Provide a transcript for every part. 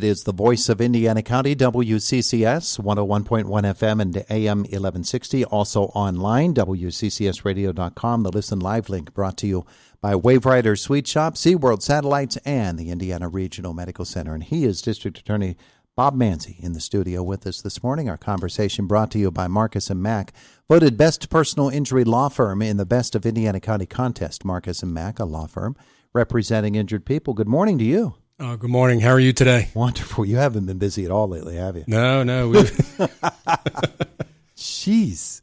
It is the voice of Indiana County, WCCS, 101.1 FM and AM 1160. Also online, WCCSradio.com. The Listen Live link brought to you by Waverider Sweet Shop, SeaWorld Satellites, and the Indiana Regional Medical Center. And he is District Attorney Bob Manzi in the studio with us this morning. Our conversation brought to you by Marcus & Mack, voted best personal injury law firm in the Best of Indiana County contest. Marcus & Mack, a law firm representing injured people. Good morning to you. Good morning. How are you today? Wonderful. You haven't been busy at all lately, have you? No. Jeez.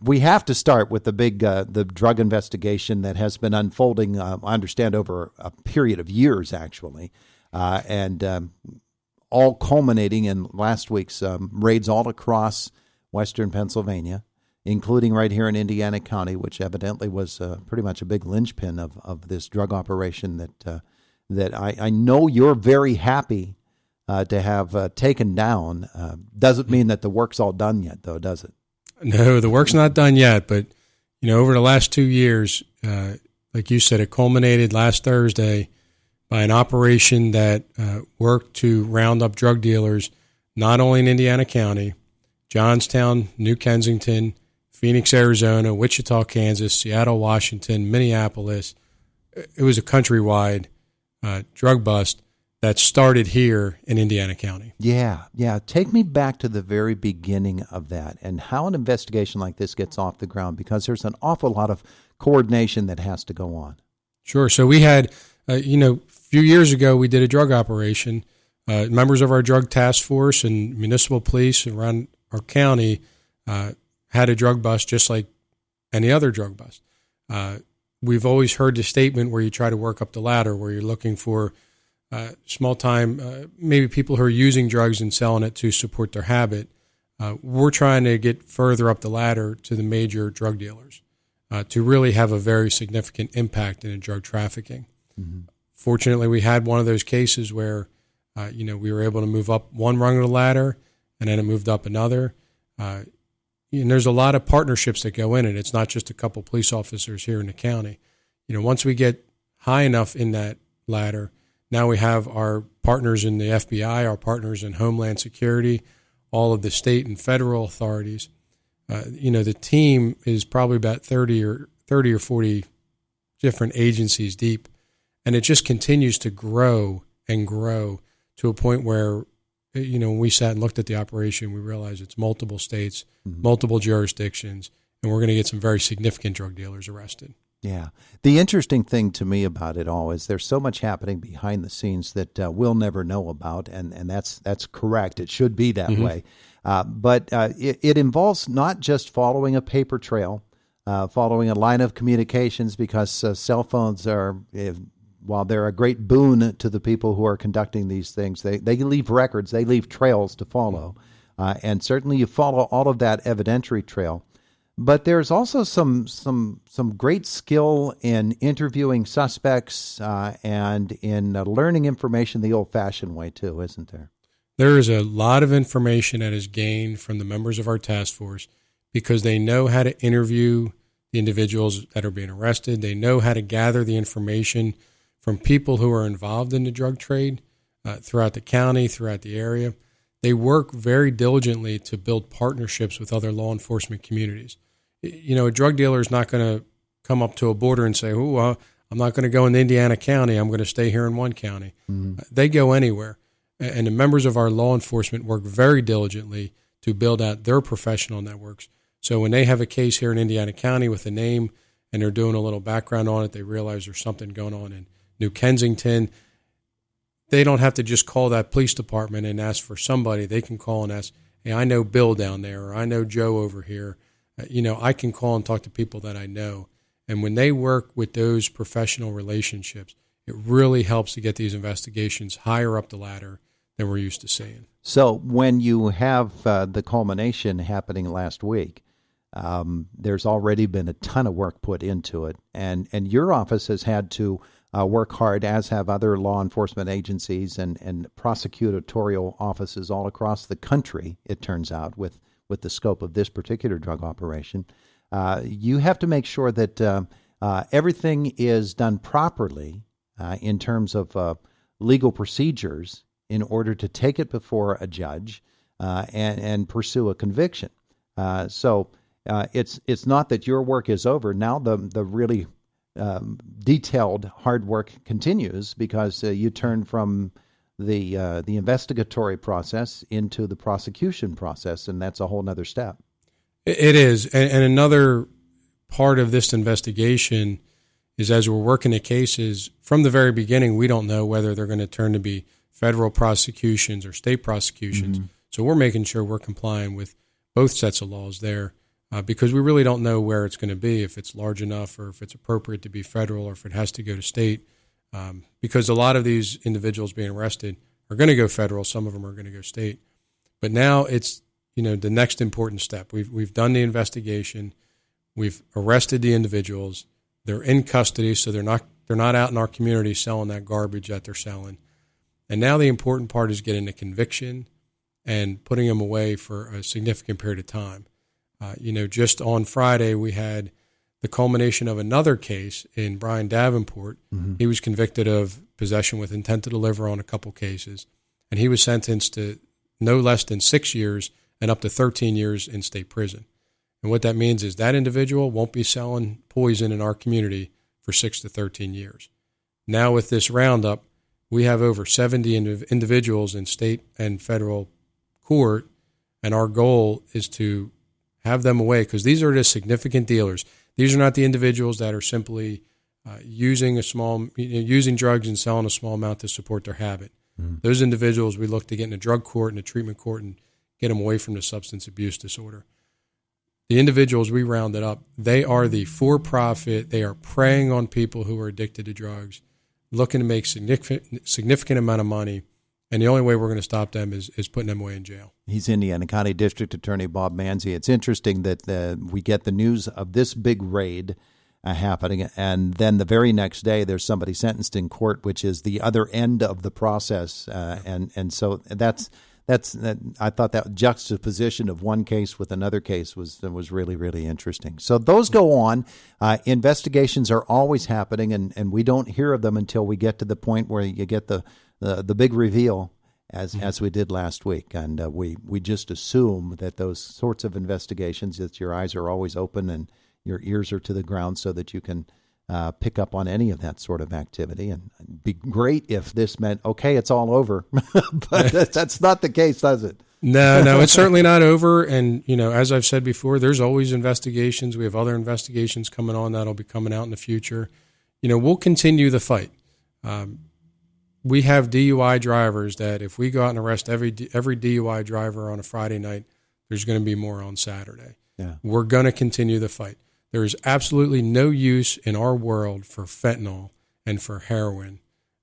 We have to start with the drug investigation that has been unfolding, I understand, over a period of years, actually, and all culminating in last week's raids all across western Pennsylvania, including right here in Indiana County, which evidently was pretty much a big linchpin of this drug operation that I know you're very happy to have taken down. Doesn't mean that the work's all done yet, though, does it? No, the work's not done yet. But, over the last 2 years, like you said, it culminated last Thursday by an operation that worked to round up drug dealers, not only in Indiana County, Johnstown, New Kensington, Phoenix, Arizona, Wichita, Kansas, Seattle, Washington, Minneapolis. It was a countrywide drug bust that started here in Indiana County. Yeah. Take me back to the very beginning of that and how an investigation like this gets off the ground, because there's an awful lot of coordination that has to go on. Sure. So we had, a few years ago, we did a drug operation. Members of our drug task force and municipal police around our county had a drug bust just like any other drug bust. We've always heard the statement where you try to work up the ladder, where you're looking for small time, maybe people who are using drugs and selling it to support their habit. We're trying to get further up the ladder to the major drug dealers to really have a very significant impact in drug trafficking. Mm-hmm. Fortunately, we had one of those cases where, we were able to move up one rung of the ladder and then it moved up another. And there's a lot of partnerships that go in it. It's not just a couple police officers here in the county. Once we get high enough in that ladder, now we have our partners in the FBI, our partners in Homeland Security, all of the state and federal authorities. The team is probably about 30 or 40 different agencies deep, and it just continues to grow and grow to a point where, when we sat and looked at the operation, we realized it's multiple states, mm-hmm. multiple jurisdictions, and we're going to get some very significant drug dealers arrested. Yeah. The interesting thing to me about it all is there's so much happening behind the scenes that we'll never know about, and that's correct. It should be that mm-hmm. way. But it involves not just following a paper trail, following a line of communications, because cell phones are, while they're a great boon to the people who are conducting these things, they leave records, they leave trails to follow. And certainly you follow all of that evidentiary trail. But there's also some great skill in interviewing suspects and in learning information the old-fashioned way, too, isn't there? There is a lot of information that is gained from the members of our task force because they know how to interview the individuals that are being arrested. They know how to gather the information from people who are involved in the drug trade throughout the county, throughout the area. They work very diligently to build partnerships with other law enforcement communities. A drug dealer is not going to come up to a border and say, I'm not going to go into Indiana County. I'm going to stay here in one county. Mm-hmm. They go anywhere. And the members of our law enforcement work very diligently to build out their professional networks. So when they have a case here in Indiana County with a name and they're doing a little background on it, they realize there's something going on in New Kensington. They don't have to just call that police department and ask for somebody. They can call and ask, hey, I know Bill down there, or I know Joe over here. I can call and talk to people that I know. And when they work with those professional relationships, it really helps to get these investigations higher up the ladder than we're used to seeing. So when you have the culmination happening last week, there's already been a ton of work put into it. And your office has had to work hard, as have other law enforcement agencies and prosecutorial offices all across the country, it turns out, with the scope of this particular drug operation. You have to make sure that everything is done properly in terms of legal procedures in order to take it before a judge and pursue a conviction. So it's not that your work is over. Now the really detailed hard work continues because you turn from the investigatory process into the prosecution process, and that's a whole nother step. It is, and another part of this investigation is as we're working the cases from the very beginning, we don't know whether they're going to turn to be federal prosecutions or state prosecutions. Mm-hmm. So we're making sure we're complying with both sets of laws there because we really don't know where it's going to be, if it's large enough or if it's appropriate to be federal or if it has to go to state. Because a lot of these individuals being arrested are going to go federal. Some of them are going to go state. But now it's, the next important step. We've done the investigation. We've arrested the individuals. They're in custody, so they're not out in our community selling that garbage that they're selling. And now the important part is getting a conviction and putting them away for a significant period of time. Just on Friday, we had the culmination of another case in Brian Davenport. Mm-hmm. He was convicted of possession with intent to deliver on a couple cases, and he was sentenced to no less than 6 years and up to 13 years in state prison. And what that means is that individual won't be selling poison in our community for 6 to 13 years. Now with this roundup, we have over 70 individuals in state and federal court, and our goal is to have them away because these are the significant dealers. These are not the individuals that are simply using drugs and selling a small amount to support their habit. Mm-hmm. Those individuals we look to get in a drug court and a treatment court and get them away from the substance abuse disorder. The individuals we rounded up, they are the for-profit. They are preying on people who are addicted to drugs, looking to make significant amount of money, and the only way we're going to stop them is putting them away in jail. He's Indiana County District Attorney Bob Manzi. It's interesting that we get the news of this big raid happening, and then the very next day there's somebody sentenced in court, which is the other end of the process, and so that's I thought that juxtaposition of one case with another case was really, really interesting. So those go on. Investigations are always happening, and we don't hear of them until we get to the point where you get the big reveal, as we did last week. And we just assume that those sorts of investigations, that your eyes are always open and your ears are to the ground so that you can pick up on any of that sort of activity. And it'd be great if this meant, okay, it's all over. But that's not the case, does it? No, it's certainly not over. And, as I've said before, there's always investigations. We have other investigations coming on that'll be coming out in the future. We'll continue the fight. We have DUI drivers that if we go out and arrest every DUI driver on a Friday night, there's going to be more on Saturday. Yeah. We're going to continue the fight. There is absolutely no use in our world for fentanyl and for heroin.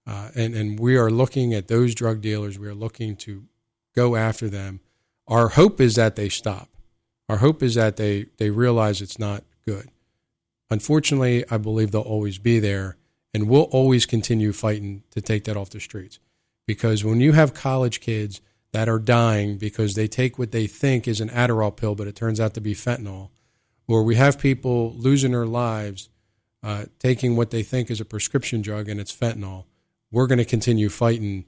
And we are looking at those drug dealers. We are looking to go after them. Our hope is that they stop. Our hope is that they realize it's not good. Unfortunately, I believe they'll always be there, and we'll always continue fighting to take that off the streets. Because when you have college kids that are dying because they take what they think is an Adderall pill, but it turns out to be fentanyl, or we have people losing their lives taking what they think is a prescription drug and it's fentanyl, we're going to continue fighting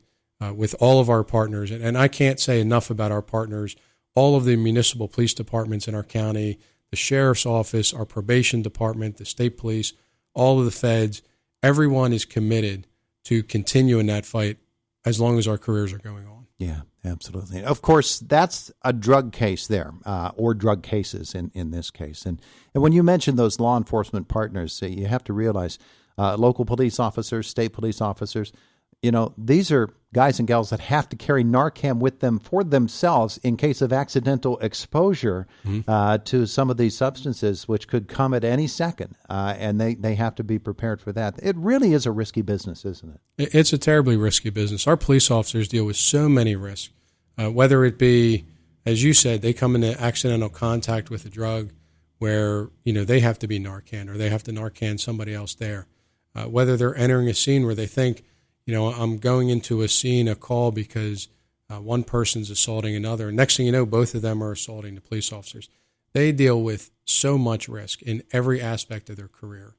with all of our partners. And I can't say enough about our partners, all of the municipal police departments in our county, the sheriff's office, our probation department, the state police, all of the feds. Everyone is committed to continuing that fight as long as our careers are going on. Yeah, absolutely. Of course, that's a drug case there, or drug cases in this case. And when you mention those law enforcement partners, you have to realize local police officers, state police officers, these are guys and gals that have to carry Narcan with them for themselves in case of accidental exposure to some of these substances, which could come at any second. And they have to be prepared for that. It really is a risky business, isn't it? It's a terribly risky business. Our police officers deal with so many risks, whether it be, as you said, they come into accidental contact with a drug where, they have to be Narcan or they have to Narcan somebody else there. Whether they're entering a scene where they think, I'm going into a call because one person's assaulting another. And next thing you know, both of them are assaulting the police officers. They deal with so much risk in every aspect of their career.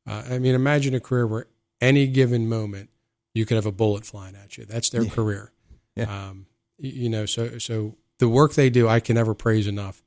Imagine a career where any given moment, you could have a bullet flying at you. That's their career. Yeah. So the work they do, I can never praise enough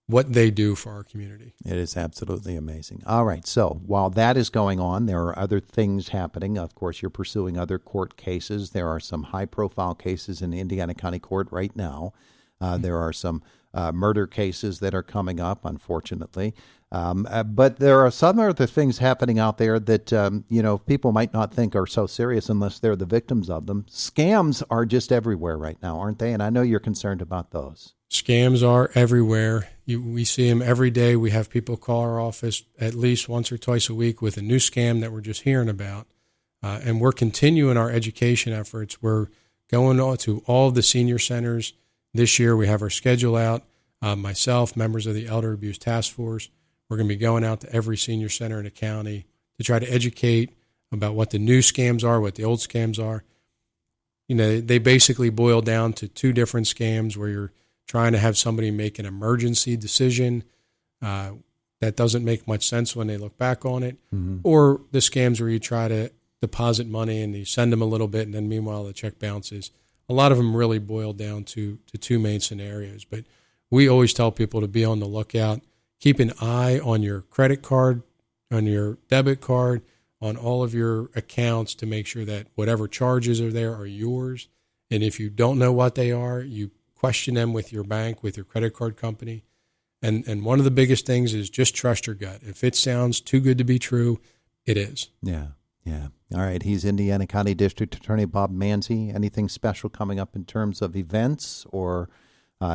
what they do for our community. It is absolutely amazing. All right. So while that is going on, there are other things happening. Of course, you're pursuing other court cases. There are some high-profile cases in Indiana County Court right now. There are some murder cases that are coming up, unfortunately. But there are some other things happening out there that, people might not think are so serious unless they're the victims of them. Scams are just everywhere right now, aren't they? And I know you're concerned about those. Scams are everywhere. We see them every day. We have people call our office at least once or twice a week with a new scam that we're just hearing about. And we're continuing our education efforts. We're going on to all of the senior centers. This year we have our schedule out. Myself, members of the Elder Abuse Task Force, we're going to be going out to every senior center in the county to try to educate about what the new scams are, what the old scams are. They basically boil down to two different scams where you're trying to have somebody make an emergency decision that doesn't make much sense when they look back on it, or the scams where you try to deposit money and you send them a little bit and then meanwhile the check bounces. A lot of them really boil down to two main scenarios. But we always tell people to be on the lookout. Keep an eye on your credit card, on your debit card, on all of your accounts to make sure that whatever charges are there are yours. And if you don't know what they are, you question them with your bank, with your credit card company. And one of the biggest things is just trust your gut. If it sounds too good to be true, it is. Yeah. All right. He's Indiana County District Attorney Bob Manzi. Anything special coming up in terms of events or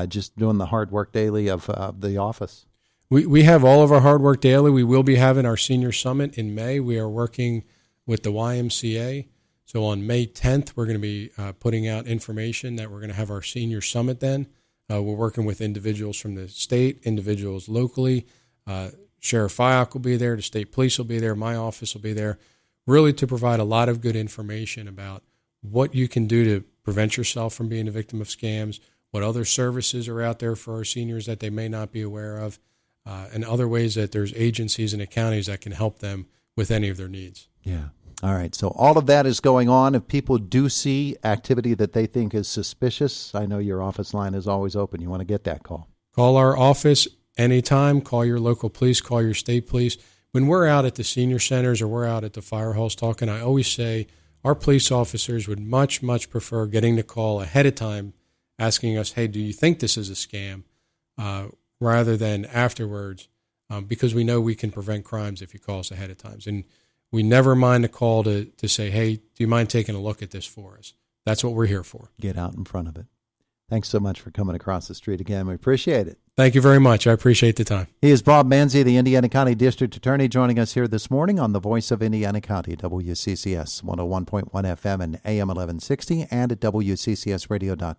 just doing the hard work daily of the office? We have all of our hard work daily. We will be having our senior summit in May. We are working with the YMCA. So on May 10th, we're going to be putting out information that we're going to have our senior summit then. We're working with individuals from the state, individuals locally. Sheriff Fyock will be there. The state police will be there. My office will be there, really to provide a lot of good information about what you can do to prevent yourself from being a victim of scams, what other services are out there for our seniors that they may not be aware of, and other ways that there's agencies in the counties that can help them with any of their needs. Yeah. All right. So all of that is going on. If people do see activity that they think is suspicious, I know your office line is always open. You want to get that call. Call our office anytime. Call your local police. Call your state police. When we're out at the senior centers or we're out at the fire halls talking, I always say our police officers would much, much prefer getting the call ahead of time asking us, hey, do you think this is a scam, rather than afterwards, because we know we can prevent crimes if you call us ahead of time. And we never mind a call to say, hey, do you mind taking a look at this for us? That's what we're here for. Get out in front of it. Thanks so much for coming across the street again. We appreciate it. Thank you very much. I appreciate the time. He is Bob Manzi, the Indiana County District Attorney, joining us here this morning on the Voice of Indiana County, WCCS 101.1 FM and AM 1160, and at WCCSradio.com.